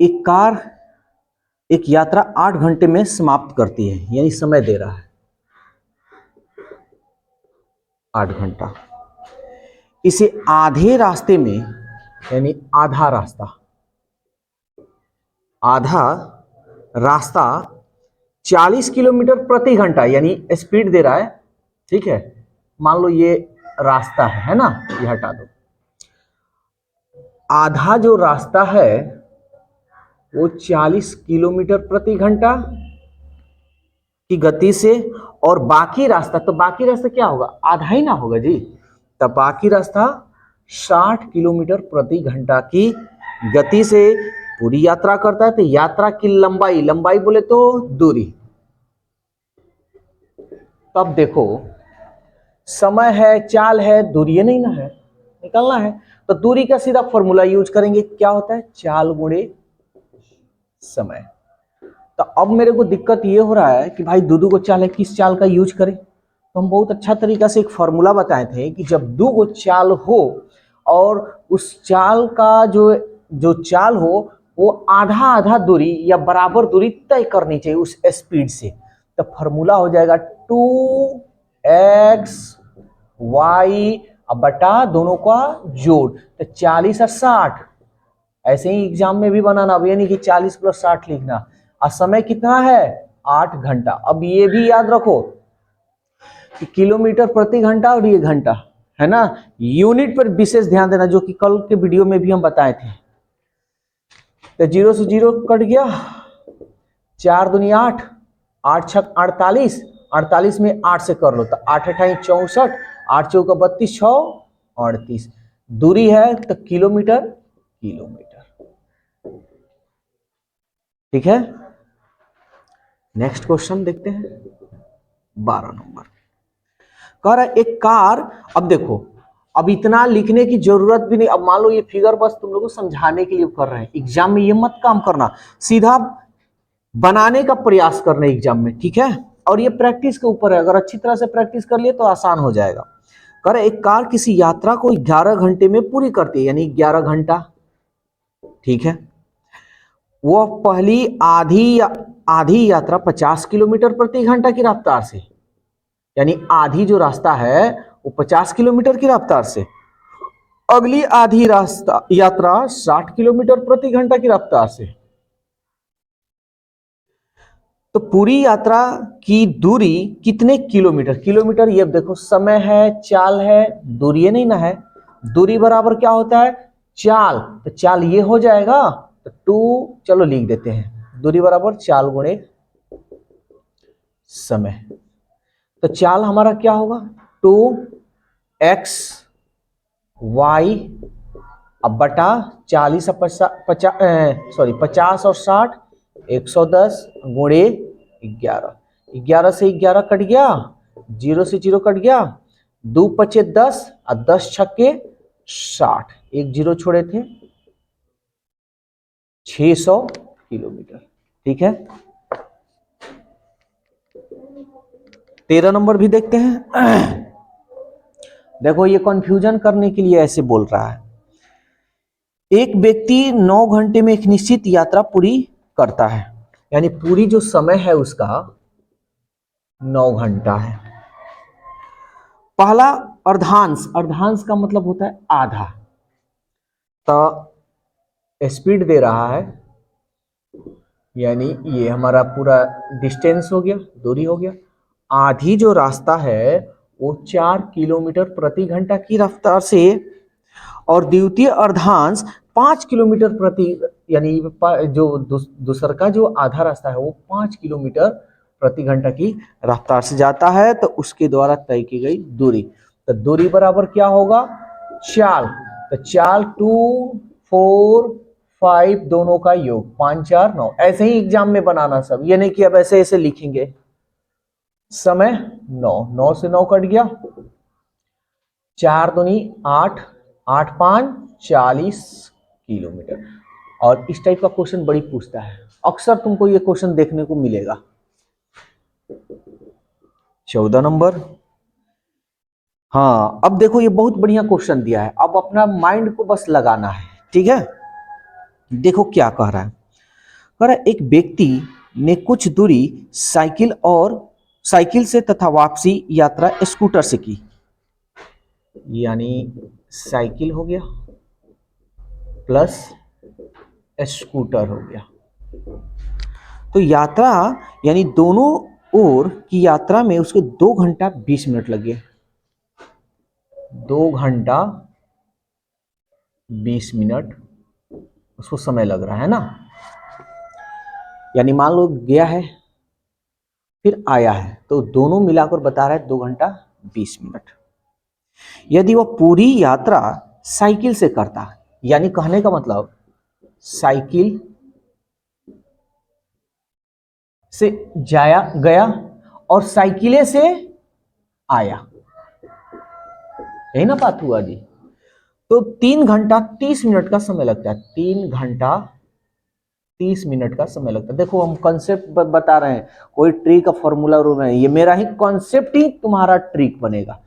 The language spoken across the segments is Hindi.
एक कार एक यात्रा 8 घंटे में समाप्त करती है, यानी समय दे रहा है 8 घंटा। इसे आधे रास्ते में, यानी आधा रास्ता 40 किलोमीटर प्रति घंटा यानी स्पीड दे रहा है, ठीक है। मान लो ये रास्ता है ना, ये हटा दो। आधा जो रास्ता है वो 40 किलोमीटर प्रति घंटा की गति से, और बाकी रास्ता, तो बाकी रास्ता क्या होगा, आधा ही ना होगा जी। तब बाकी रास्ता 60 किलोमीटर प्रति घंटा की गति से पूरी यात्रा करता है। तो यात्रा की लंबाई, लंबाई बोले तो दूरी। तब देखो समय है, चाल है, दूरी नहीं ना है, निकालना है। तो दूरी का सीधा फॉर्मूला यूज करेंगे, क्या होता है, चाल गुणे समय। तो अब मेरे को दिक्कत ये हो रहा है कि भाई दो को चाल है, किस चाल का यूज करें। तो हम बहुत अच्छा तरीका से एक फॉर्मूला बताए थे कि जब दो गो चाल हो और उस चाल का जो चाल हो वो आधा आधा दूरी या बराबर दूरी तय करनी चाहिए उस स्पीड से। तो फॉर्मूला हो जाएगा 2x y बटा दोनों का जोड़, तो 40 और 60। ऐसे ही एग्जाम में भी बनाना, अब ये नहीं कि 40 + 60 लिखना। और समय कितना है, 8 घंटा। अब ये भी याद रखो कि किलोमीटर प्रति घंटा और ये घंटा है ना, यूनिट पर विशेष ध्यान देना, जो कि कल के वीडियो में भी हम बताए थे। तो 0 से 0 कट गया, 4 दूनी 8, 8 छक 48, 48 में 8 से कर लो तो 8 अठाई 64, 8 चौका 32, 6 38। दूरी है तो किलोमीटर, ठीक है। नेक्स्ट क्वेश्चन देखते हैं, 12 नंबर। कह रहा है एक कार, अब देखो अब इतना लिखने की जरूरत भी नहीं। अब मान लो ये फिगर बस तुम लोगों को समझाने के लिए कर रहे हैं, एग्जाम में ये मत काम करना, सीधा बनाने का प्रयास करना एग्जाम में, ठीक है। और ये प्रैक्टिस के ऊपर है, अगर अच्छी तरह से प्रैक्टिस कर लिए तो आसान हो जाएगा। कह रहा है एक कार किसी यात्रा को 11 घंटे में पूरी करती है, यानी 11 घंटा, ठीक है। वह पहली आधी यात्रा 50 किलोमीटर प्रति घंटा की रफ्तार से, यानी आधी जो रास्ता है वो 50 किलोमीटर की रफ्तार से, अगली आधी यात्रा 60 किलोमीटर प्रति घंटा की रफ्तार से। तो पूरी यात्रा की दूरी कितने किलोमीटर, किलोमीटर ये देखो समय है, चाल है, दूरी नहीं ना है। दूरी बराबर क्या होता है, चाल, तो चाल ये हो जाएगा, तो 2 चलो लिख देते हैं, दूरी बराबर चाल गुणे समय। तो चाल हमारा क्या होगा, 2x y अब बटा 40 और 50 और 60 110 गुणे 11, 11 से 11 कट गया, 0 से 0 कट गया, 2 पचे 10 और 10 छक्के 60, एक 0 छोड़े थे, 600 किलोमीटर, ठीक है। 13 नंबर भी देखते हैं। देखो ये कंफ्यूजन करने के लिए ऐसे बोल रहा है, एक व्यक्ति 9 घंटे में एक निश्चित यात्रा पूरी करता है, यानी पूरी जो समय है उसका 9 घंटा है। पहला अर्धांश, अर्धांश का मतलब होता है आधा, तो स्पीड दे रहा है, यानी ये हमारा पूरा डिस्टेंस हो गया, दूरी हो गया। आधी जो रास्ता है वो 4 किलोमीटर प्रति घंटा की रफ्तार से, और द्वितीय अर्धांश 5 किलोमीटर प्रति, यानी जो दूसर का जो आधा रास्ता है वो 5 किलोमीटर प्रति घंटा की रफ्तार से जाता है, तो उसके द्वारा तय की गई दूरी। तो दूरी बराबर क्या होगा, चाल, तो चाल 2 4 5 दोनों का योग 5 4 9। ऐसे ही एग्जाम में बनाना सब, ये नहीं कि अब ऐसे ऐसे लिखेंगे। समय 9, 9 से 9 कट गया, 4 दूनी 8, 8 5 40 किलोमीटर। और इस टाइप का क्वेश्चन बड़ी पूछता है, अक्सर तुमको ये क्वेश्चन देखने को मिलेगा। 14 नंबर, हाँ अब देखो ये बहुत बढ़िया क्वेश्चन दिया है, अब अपना माइंड को बस लगाना है, ठीक है। देखो क्या कह रहा है, कह रहा एक व्यक्ति ने कुछ दूरी साइकिल से तथा वापसी यात्रा स्कूटर से की, यानी साइकिल हो गया प्लस स्कूटर हो गया। तो यात्रा यानी दोनों ओर की यात्रा में उसके 2 घंटा 20 मिनट लगे। 2 घंटा 20 मिनट उसको समय लग रहा है ना। यानी मान लो गया है फिर आया है, तो दोनों मिलाकर बता रहा है 2 घंटा 20 मिनट। यदि वह पूरी यात्रा साइकिल से करता, यानी कहने का मतलब साइकिल से जाया गया और साइकिले से आया, यही ना बात हुआ जी। तो 3 घंटा 30 मिनट का समय लगता है। 3 घंटा 30 मिनट का समय लगता है। देखो हम कॉन्सेप्ट बता रहे हैं, कोई ट्रिक का फॉर्मूला रूल नहीं, ये मेरा ही कॉन्सेप्ट ही तुम्हारा ट्रिक बनेगा।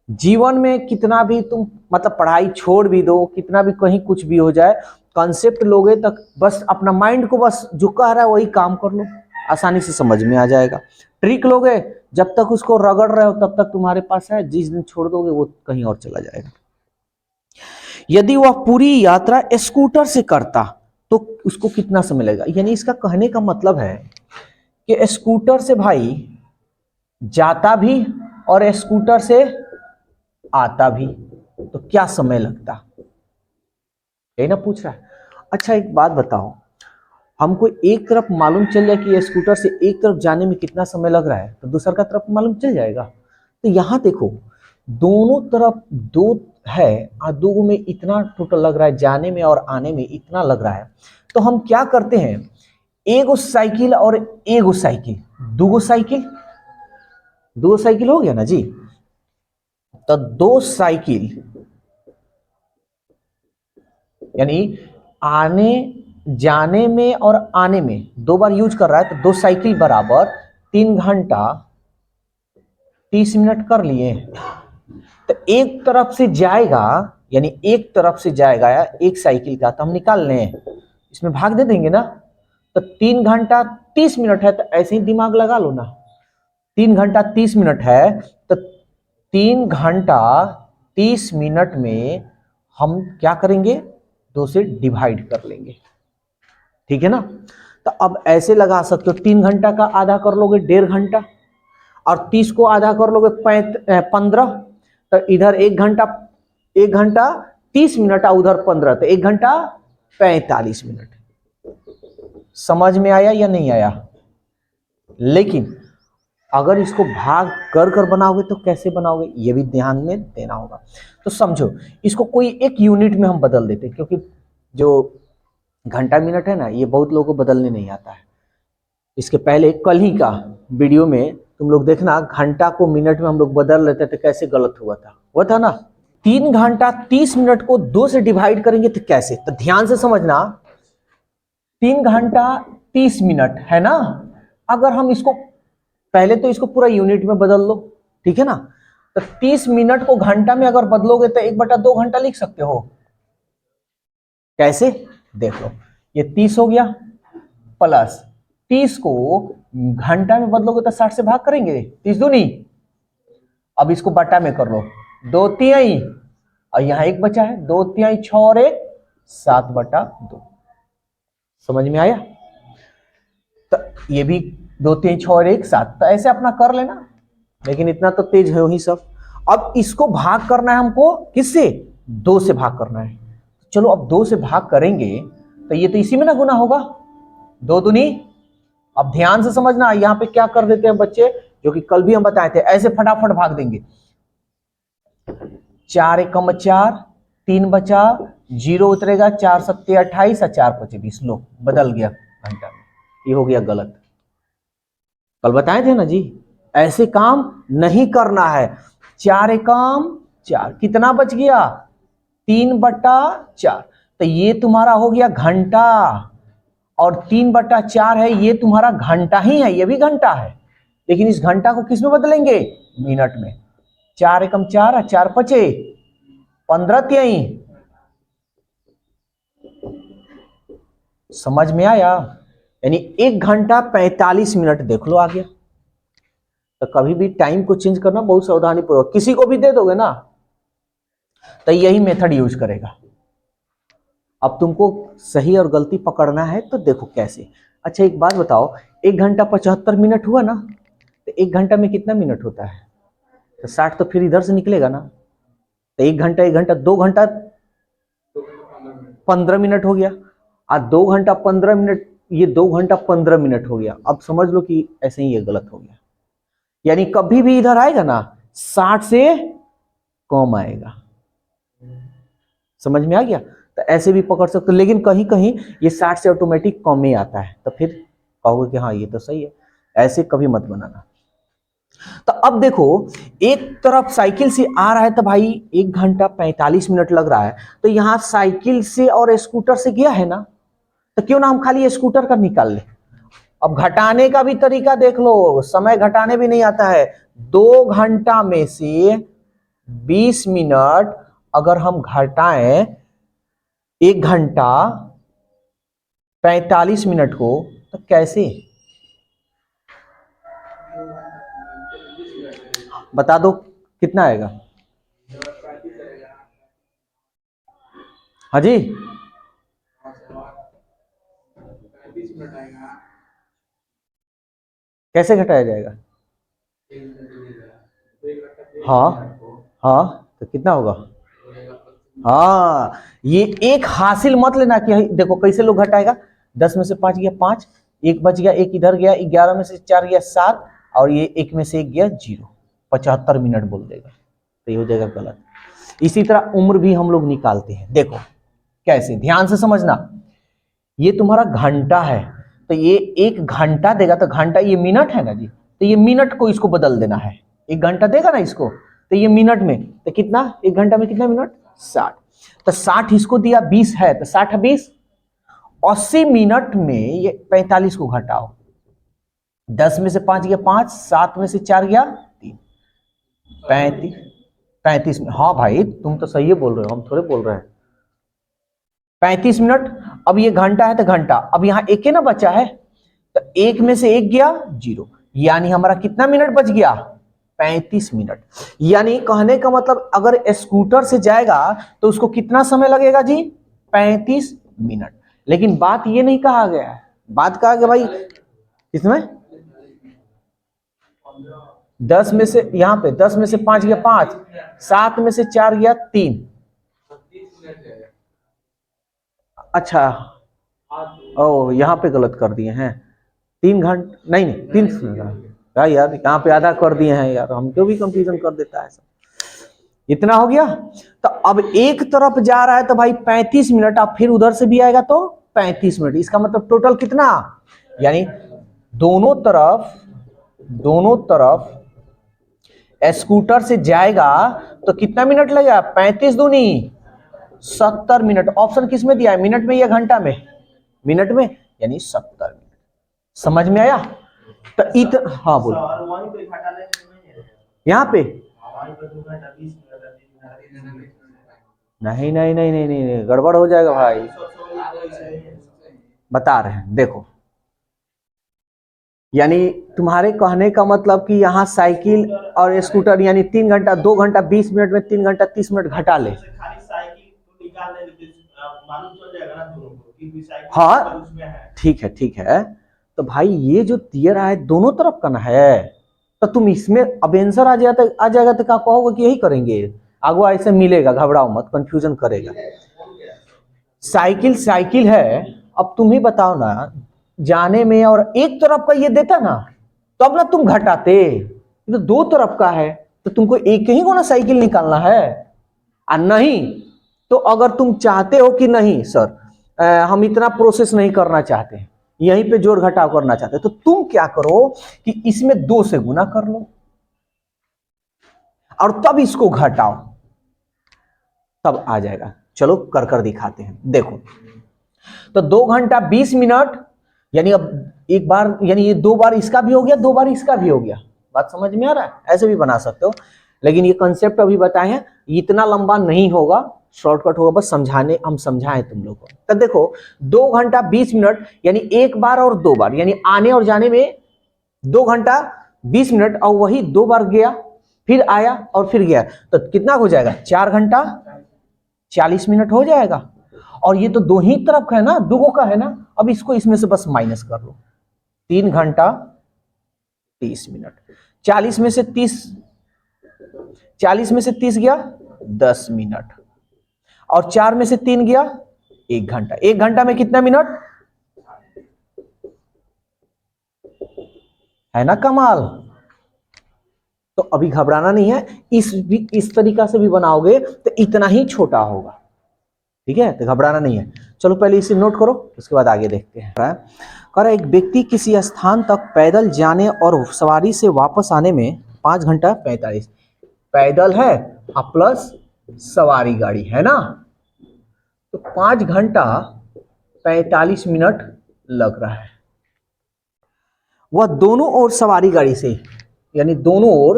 जीवन में कितना भी तुम मतलब पढ़ाई छोड़ भी दो, कितना भी कहीं कुछ भी हो जाए, कॉन्सेप्ट लोगे तक बस अपना माइंड को बस जो कह रहा है वही काम कर लो, आसानी से समझ में आ जाएगा। ट्रिक लोगे जब तक उसको रगड़ रहे हो तब तक तुम्हारे पास है, जिस दिन छोड़ दोगे वो कहीं और चला जाएगा। यदि वह पूरी यात्रा स्कूटर से करता तो उसको कितना समय लगेगा। यानी इसका कहने का मतलब है कि स्कूटर से भाई जाता भी और स्कूटर से आता भी, तो क्या समय लगता, यही ना पूछ रहा है। अच्छा एक बात बताओ, हमको एक तरफ मालूम चल जाए कि स्कूटर से एक तरफ जाने में कितना समय लग रहा है, तो दूसरा का तरफ मालूम चल जाएगा। तो यहां देखो दोनों तरफ 2 है और 2 में इतना टोटल लग रहा है, जाने में और आने में इतना लग रहा है। तो हम क्या करते हैं, एगो साइकिल और एगो साइकिल, 2 साइकिल, 2 साइकिल हो गया ना जी। तो 2 साइकिल यानी आने जाने में और आने में 2 बार यूज कर रहा है, तो 2 साइकिल बराबर 3 घंटा 30 मिनट कर लिए। तो एक तरफ से जाएगा, यानी एक तरफ से जाएगा एक साइकिल का, तो हम निकाल लें, इसमें भाग दे देंगे ना। तो 3 घंटा 30 मिनट है, तो ऐसे ही दिमाग लगा लो ना। 3 घंटा 30 मिनट है, तो 3 घंटा 30 मिनट में हम क्या करेंगे, 2 से डिवाइड कर लेंगे, ठीक है ना। तो अब ऐसे लगा सकते हो, 3 घंटा का आधा कर लोगे 1.5 घंटा, और 30 को आधा कर लोगे 15, तो इधर 1 घंटा 30 मिनट और उधर 15, तो 1 घंटा 45 मिनट। समझ में आया या नहीं आया। लेकिन अगर इसको भाग कर कर बनाओगे तो कैसे बनाओगे, ये भी ध्यान में देना होगा। तो समझो इसको कोई एक यूनिट में हम बदल देते, क्योंकि जो घंटा मिनट है ना, ये बहुत लोगों को बदलने नहीं आता है। इसके पहले कल ही का वीडियो में तुम लोग देखना, घंटा को मिनट में हम लोग बदल लेते थे, कैसे गलत हुआ था ना। 3 घंटा 30 मिनट को 2 से डिवाइड करेंगे तो कैसे, तो ध्यान से समझना। 3 घंटा 30 मिनट है ना, अगर हम इसको पहले तो इसको पूरा यूनिट में बदल लो, ठीक है ना। तो 30 मिनट को घंटा में अगर बदलोगे तो 1/2 घंटा लिख सकते हो। कैसे, देख लो, ये 30 हो गया, प्लस 30 को घंटा में बदलोगे तो 60 से भाग करेंगे, 30 दूनी। अब इसको बटा में कर लो, 2/3, और यहां 1 बचा है, 2/3 6 और 1 7/2। समझ में आया। तो ये भी 2/3 6 और 1 7, तो ऐसे अपना कर लेना, लेकिन इतना तो तेज है वही सब। अब इसको भाग करना है हमको, किससे, 2 से भाग करना है। चलो अब 2 से भाग करेंगे तो ये तो इसी में ना गुना होगा, 2 दूनी। अब ध्यान से समझना, यहां पे क्या कर देते हैं बच्चे, जो कि कल भी हम बताए थे, ऐसे फटाफट भाग देंगे। 4 एकम 4, 3 बचा, 0 उतरेगा, 4 सत्ते 28 और 4 पचे 20। लो बदल गया घंटा में, ये हो गया गलत। कल बताए थे ना जी, ऐसे काम नहीं करना है। 4 एकम 4, कितना बच गया, 3/4। तो ये तुम्हारा हो गया घंटा, और 3/4 है, ये तुम्हारा घंटा ही है, ये भी घंटा है, लेकिन इस घंटा को किस में बदलेंगे, मिनट में। 4 एकम 4 और 4 पचे 15। समझ में आया। यानी 1 घंटा 45 मिनट देख लो आ गया। तो कभी भी टाइम को चेंज करना बहुत सावधानी पूर्वक, किसी को भी दे दोगे ना तो यही मेथड यूज करेगा। अब तुमको सही और गलती पकड़ना है तो देखो कैसे। अच्छा एक बात बताओ, 1 घंटा 75 मिनट हुआ ना, तो 1 घंटा में कितना मिनट होता है? तो 60 तो फिर इधर से निकलेगा ना। तो 1 घंटा 2 घंटा 15 मिनट हो गया, और 2 घंटा 15 मिनट, ये 2 घंटा 15 मिनट हो गया। अब समझ लो कि ऐसे ही ये गलत हो गया, यानी कभी भी इधर आएगा ना 60 से कम आएगा। समझ में आ गया? तो ऐसे भी पकड़ सकते हो, लेकिन कहीं कहीं ये 60 से ऑटोमेटिक कम ही आता है, तो फिर कहोगे कि हाँ ये तो सही है। ऐसे कभी मत बनाना। तो अब देखो, एक तरफ साइकिल से आ रहा है तो भाई 1 घंटा 45 मिनट लग रहा है, तो यहां साइकिल से और स्कूटर से गया है ना, तो क्यों ना हम खाली स्कूटर का निकाल ले। अब घटाने का भी तरीका देख लो, समय घटाने भी नहीं आता है। 2 घंटा में से 20 मिनट अगर हम घटाएं 1 घंटा 45 मिनट को, तो कैसे बता दो कितना आएगा? हाँ जी, कैसे घटाया जाएगा? हाँ हाँ, तो कितना होगा? हाँ, ये एक हासिल मत लेना कि देखो कैसे लोग घटाएगा। 10 में से 5 गया 5, एक बच गया, एक इधर गया, 11 में से 4 गया 7, और ये 1 में से 1 गया 0, 75 मिनट बोल देगा, तो ये हो जाएगा गलत। इसी तरह उम्र भी हम लोग निकालते हैं, देखो कैसे, ध्यान से समझना। ये तुम्हारा घंटा है, तो ये 1 घंटा देगा, तो घंटा ये मिनट है ना जी, तो ये मिनट को इसको बदल देना है। 1 घंटा देगा ना इसको, तो ये मिनट में, तो कितना 1 घंटा में कितना मिनट? 60। तो 60 इसको दिया 20 है, तो 60 20, 80 मिनट में ये 45 को घटाओ। 10 में से 5 गया 5, 7 में से 4 गया 3, 35 में। हाँ भाई तुम तो सही है बोल रहे हो, हम थोड़े बोल रहे हैं। 35 मिनट। अब ये घंटा है तो घंटा, अब यहां एक है ना बचा है, तो 1 में से 1 गया 0, यानी हमारा कितना मिनट बच गया? 35 मिनट। यानी कहने का मतलब अगर स्कूटर से जाएगा तो उसको कितना समय लगेगा जी? 35 मिनट। लेकिन बात ये नहीं कहा गया है, बात कहा गया भाई इसमें 10 में से, यहां पे 10 में से 5 गया 5, 7 में से 4 गया 3। अच्छा, ओ यहाँ पे गलत कर दिए हैं, 3 घंटे नहीं नहीं 3 यार, यहाँ पे आधा कर दिए हैं यार, हमको भी कंफ्यूजन कर देता है सब। इतना हो गया। तो अब एक तरफ जा रहा है तो भाई 35 मिनट, अब फिर उधर से भी आएगा तो 35 मिनट, इसका मतलब टोटल कितना? यानी दोनों तरफ स्कूटर से जाएगा तो कितना मिनट लगेगा? 35 दूनी 70 मिनट। ऑप्शन किस में दिया है, मिनट में या घंटा में? मिनट में, यानी 70 मिनट। समझ में आया? तो हाँ बोलो, यहाँ पे नहीं नहीं नहीं नहीं नहीं, गड़बड़ हो जाएगा भाई, बता रहे हैं देखो। यानी तुम्हारे कहने का मतलब कि यहाँ साइकिल और स्कूटर, यानी 3 घंटा 2 घंटा 20 मिनट में 3 घंटा 30 मिनट घटा ले। हाँ ठीक है। तो भाई ये जो दिया रहा है दोनों तरफ का ना है, तो तुम इसमें अब आंसर आ जाएगा तो क्या कहोगे कि यही करेंगे? आगो ऐसे मिलेगा, घबराओ मत, कंफ्यूजन करेगा। साइकिल है। अब तुम ही बताओ ना, जाने में और एक तरफ का ये देता ना, तो अब ना तुम घटाते, तो 2 तरफ का है, तो तुमको एक ही को ना साइकिल निकालना है। और नहीं तो अगर तुम चाहते हो कि नहीं सर हम इतना प्रोसेस नहीं करना चाहते, यहीं पे जोड़ घटाव करना चाहते, तो तुम क्या करो कि इसमें 2 से गुना कर लो और तब इसको घटाओ, तब आ जाएगा। चलो कर दिखाते हैं, देखो। तो 2 घंटा 20 मिनट, यानी अब एक बार, यानी ये 2 बार इसका भी हो गया, 2 बार इसका भी हो गया। बात समझ में आ रहा है? ऐसे भी बना सकते हो, लेकिन ये कंसेप्ट अभी बताए हैं, इतना लंबा नहीं होगा, शॉर्टकट होगा, बस समझाने, हम समझाएं तुम लोग को। तो देखो 2 घंटा 20 मिनट यानी एक बार और 2 बार, यानी आने और जाने में 2 घंटा 20 मिनट, और वही 2 बार गया फिर आया और फिर गया, तो कितना हो जाएगा? 4 घंटा 40 मिनट हो जाएगा। और ये तो दो ही तरफ का है ना, दुगो का है ना। अब इसको इसमें से बस माइनस कर लो, 3 घंटा 30 मिनट। 40 में से 30 गया 10 मिनट, और 4 में से 3 गया 1 घंटा। 1 घंटा में कितना मिनट है ना कमाल। तो अभी घबराना नहीं है, इस तरीका से भी बनाओगे तो इतना ही छोटा होगा, ठीक है, तो घबराना नहीं है। चलो पहले इसे नोट करो, उसके बाद आगे देखते हैं। कह रहा एक व्यक्ति किसी स्थान तक पैदल जाने और सवारी से वापस आने में 5 घंटा 45, पैदल है और प्लस सवारी गाड़ी है ना, तो 5 घंटा 45 मिनट लग रहा है। वह दोनों ओर सवारी गाड़ी से, यानी दोनों ओर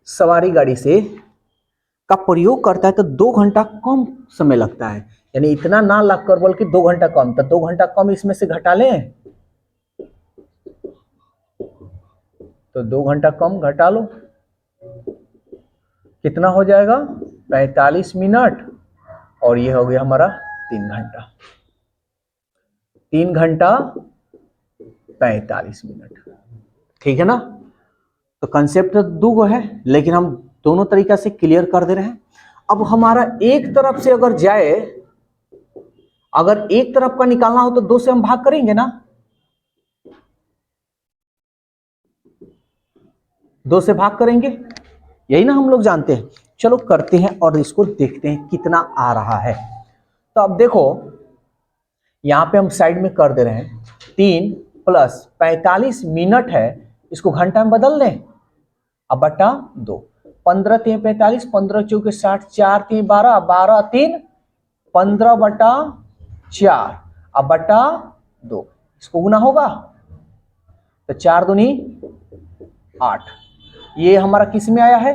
सवारी गाड़ी से का प्रयोग करता है तो 2 घंटा कम समय लगता है, यानी इतना ना लग कर बल्कि 2 घंटा कम, तो 2 घंटा कम इसमें से घटा लें, तो 2 घंटा कम घटा लो, कितना हो जाएगा? 45 मिनट, और ये हो गया हमारा 3 घंटा, 3 घंटा 45 मिनट, ठीक है ना। तो कंसेप्ट तो दो है, लेकिन हम दोनों तरीका से क्लियर कर दे रहे हैं। अब हमारा एक तरफ से अगर जाए, अगर एक तरफ का निकालना हो तो 2 से हम भाग करेंगे ना, 2 से भाग करेंगे, यही ना हम लोग जानते हैं। चलो करते हैं और इसको देखते हैं कितना आ रहा है। तो अब देखो यहां पे हम साइड में कर दे रहे हैं, 3 प्लस 45 मिनट है, इसको घंटा में बदल दें, अब बटा 2, 15 3 45, 15 चौके 60, 4 3 12, 12 3 15 बटा 4, अब बटा 2, इसको गुना होगा तो 4 दूनी 8, ये हमारा किस में आया है?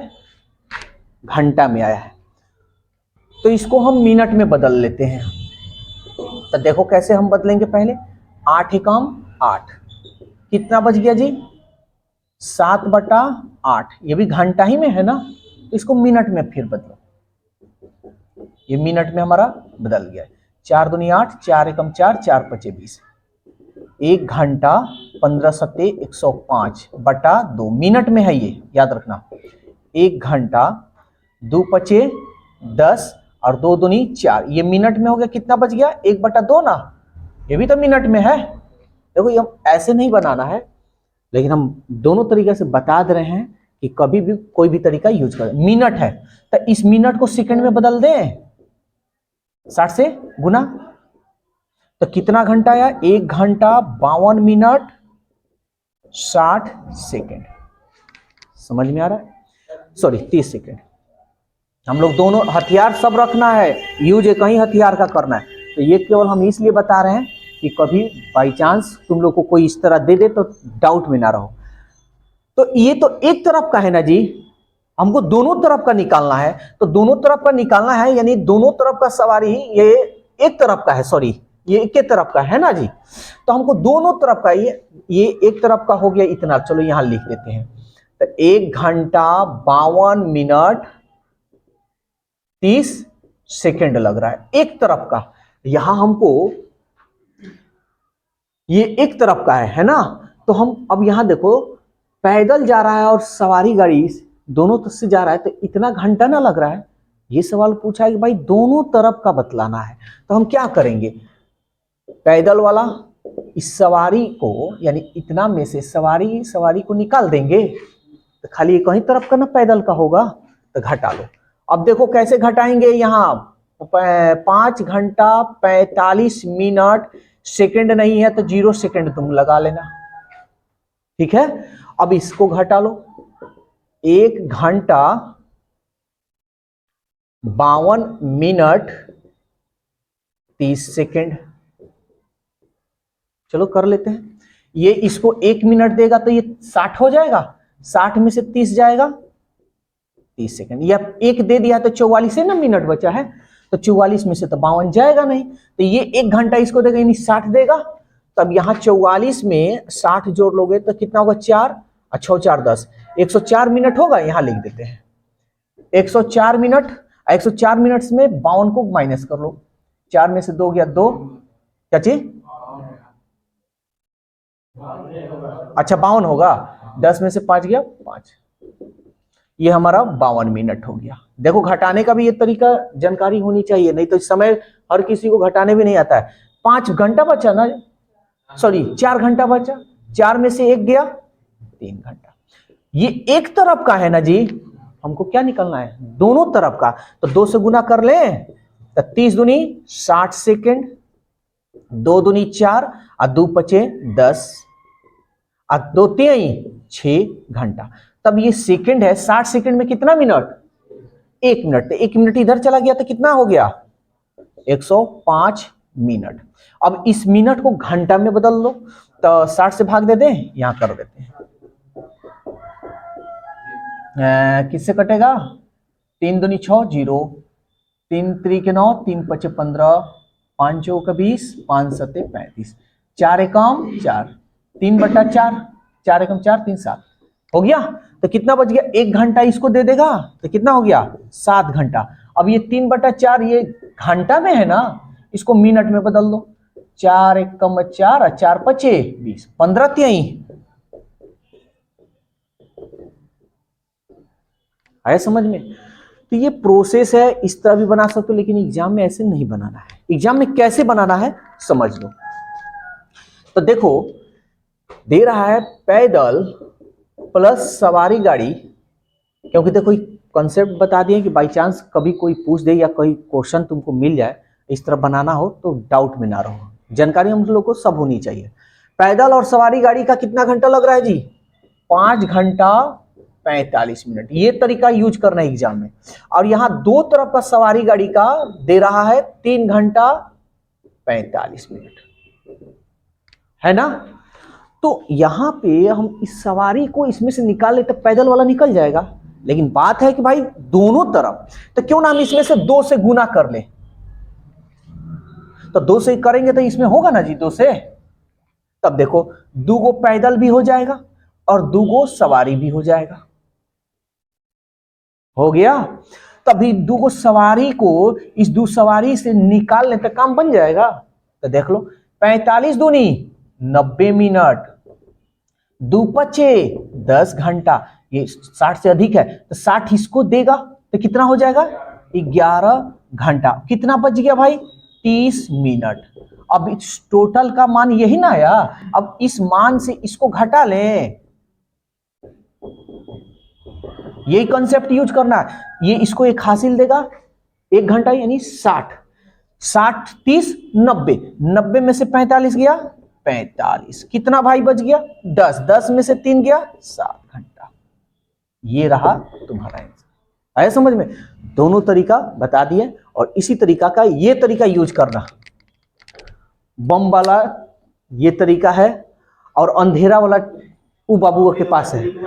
घंटा में आया है। तो इसको हम मिनट में बदल लेते हैं। तो देखो कैसे हम बदलेंगे, पहले 8 एकम 8, कितना बच गया जी? 7 बटा 8, ये भी घंटा ही में है ना, तो इसको मिनट में फिर बदलो, ये मिनट में हमारा बदल गया है। 4 दूनी 8, 4 एकम 4, 4 पचे 20, 1 घंटा 15 सत्ते 105 बटा 2, मिनट में है ये, याद रखना। 1 घंटा 2 पचे 10 और 2 दूनी 4, ये मिनट में हो गया, कितना बच गया? 1 बटा 2 ना, ये भी तो मिनट में है। देखो ये ऐसे नहीं बनाना है, लेकिन हम दोनों तरीके से बता दे रहे हैं कि कभी भी कोई भी तरीका यूज करें। मिनट है तो इस मिनट को सेकंड में बदल दें, 60 से गुना, तो कितना घंटा आया? 1 घंटा 52 मिनट 60 सेकेंड। समझ में आ रहा है? Sorry 30 second. हम लोग दोनों हथियार सब रखना है, यूज एक ही हथियार का करना है। तो ये केवल हम इसलिए बता रहे हैं कि कभी बाई चांस तुम लोग को कोई इस तरह दे दे तो डाउट में ना रहो। तो ये तो एक तरफ का है ना जी, हमको दोनों तरफ का निकालना है, तो दोनों तरफ का निकालना है, यानी दोनों तरफ का सवारी, ये एक तरफ का है, सॉरी ये एक तरफ का है ना जी, तो हमको दोनों तरफ का, ये एक तरफ का हो गया इतना, चलो यहां लिख देते हैं। तो 1 घंटा 52 मिनट 30 सेकेंड लग रहा है एक तरफ का। यहां हमको ये एक तरफ का है ना, तो हम अब यहां देखो पैदल जा रहा है और सवारी गाड़ी दोनों तरफ से जा रहा है, तो इतना घंटा ना लग रहा है। ये सवाल पूछा है कि भाई दोनों तरफ का बतलाना है, तो हम क्या करेंगे? पैदल वाला इस सवारी को, यानी इतना में से सवारी को निकाल देंगे, तो खाली एक ही तरफ का ना पैदल का होगा, तो घटा लो। अब देखो कैसे घटाएंगे, यहां 5 घंटा 45 मिनट, सेकंड नहीं है तो 0 सेकंड तुम लगा लेना, ठीक है। अब इसको घटा लो, 1 घंटा 52 मिनट 30 सेकंड, चलो कर लेते हैं। ये इसको 1 मिनट देगा तो ये 60 हो जाएगा, 60 में से 30 जाएगा 30 सेकंड। या एक दे दिया तो 44 है ना मिनट बचा है, तो 44 में से तो 52 जाएगा नहीं, तो ये 1 घंटा इसको देगा यानी 60 देगा। तब यहाँ 44 में 60 जोड़ लोगे तो कितना होगा, 4 और 6 4 10, 104 मिनट होगा। यहाँ लिख देते हैं 104 मिनट। 104 मिनट में 52 को माइनस कर लो, 4 में से 2 गया 2, क्या चीज, अच्छा 52 होगा, 10 में से 5 गया 5, ये हमारा 52 मिनट हो गया। देखो घटाने का भी ये तरीका जानकारी होनी चाहिए, नहीं तो इस समय हर किसी को घटाने भी नहीं आता है। 5 घंटा बचा ना, सॉरी 4 घंटा बचा, 4 में से 1 गया 3 घंटा। ये एक तरफ का है ना जी, हमको क्या निकलना है, दोनों तरफ का। तो 2 से गुना कर ले तो 30 दूनी 60 सेकेंड, 2 दूनी 4 और 2 पचे 10 और 2 3 6 घंटा। तब ये सेकंड है, 60 सेकंड में कितना मिनट, 1 मिनट। तो 1 मिनट इधर चला गया तो कितना हो गया, 105 मिनट। अब इस मिनट को घंटा में बदल लो, तो 60 से भाग दे दें, यहां कर देते हैं, किससे कटेगा, 3 दूनी 6 0, 3 3 9, 3 5 15, 5 चौका 20, 5 7 35, 4 एकम 4, 3/4, 4 एकम 4, 3 7 हो गया। तो कितना बच गया, 1 घंटा इसको दे देगा तो कितना हो गया, 7 घंटा। अब ये 3/4 ये घंटा में है ना, इसको मिनट में बदल दो, 4 एकम 4 और 4 5 20, 15 3 आया समझ में। तो ये प्रोसेस है, इस तरह भी बना सकते हो, लेकिन एग्जाम में ऐसे नहीं बनाना है। एग्जाम में कैसे बनाना है समझ लो। तो देखो दे रहा है पैदल प्लस सवारी गाड़ी, क्योंकि देखो कॉन्सेप्ट बता दिए कि बाई चांस कभी कोई पूछ दे या कोई क्वेश्चन तुमको मिल जाए, इस तरह बनाना हो तो डाउट में ना रहो, जानकारी हम लोग को सब होनी चाहिए। पैदल और सवारी गाड़ी का कितना घंटा लग रहा है जी, 5 घंटा 45 मिनट। ये तरीका यूज करना है एग्जाम में। और यहां दो तरफ का सवारी गाड़ी का दे रहा है 3 घंटा 45 मिनट, है ना। तो यहां पे हम इस सवारी को इसमें से निकाल ले तो पैदल वाला निकल जाएगा, लेकिन बात है कि भाई दोनों तरफ, तो क्यों ना हम इसमें से 2 से गुना कर ले। तो 2 से करेंगे तो इसमें होगा ना जी 2 से, तब देखो 2 गो पैदल भी हो जाएगा और 2 गो सवारी भी हो जाएगा, हो गया। तभी 2 गो सवारी को इस 2 सवारी से निकाल ले तो काम बन जाएगा। तो देख लो 45 दूनी 90 मिनट, 2 पचे 10 घंटा, ये 60 से अधिक है तो 60 इसको देगा तो कितना हो जाएगा 11 घंटा। कितना बच गया भाई 30 मिनट। अब इस टोटल का मान यही ना आया, अब इस मान से इसको घटा लें, यही कंसेप्ट यूज करना है। ये इसको एक हासिल देगा 1 घंटा यानी 60, 60 30 90, 90 में से 45 गया 45, कितना भाई बच गया 10, 10 में से 3 गया 7 घंटा। ये रहा तुम्हारा आंसर। आया समझ में। दोनों तरीका बता दिए और इसी तरीका का ये तरीका यूज करना। बम वाला ये तरीका है और अंधेरा वाला वो बाबू के पास है।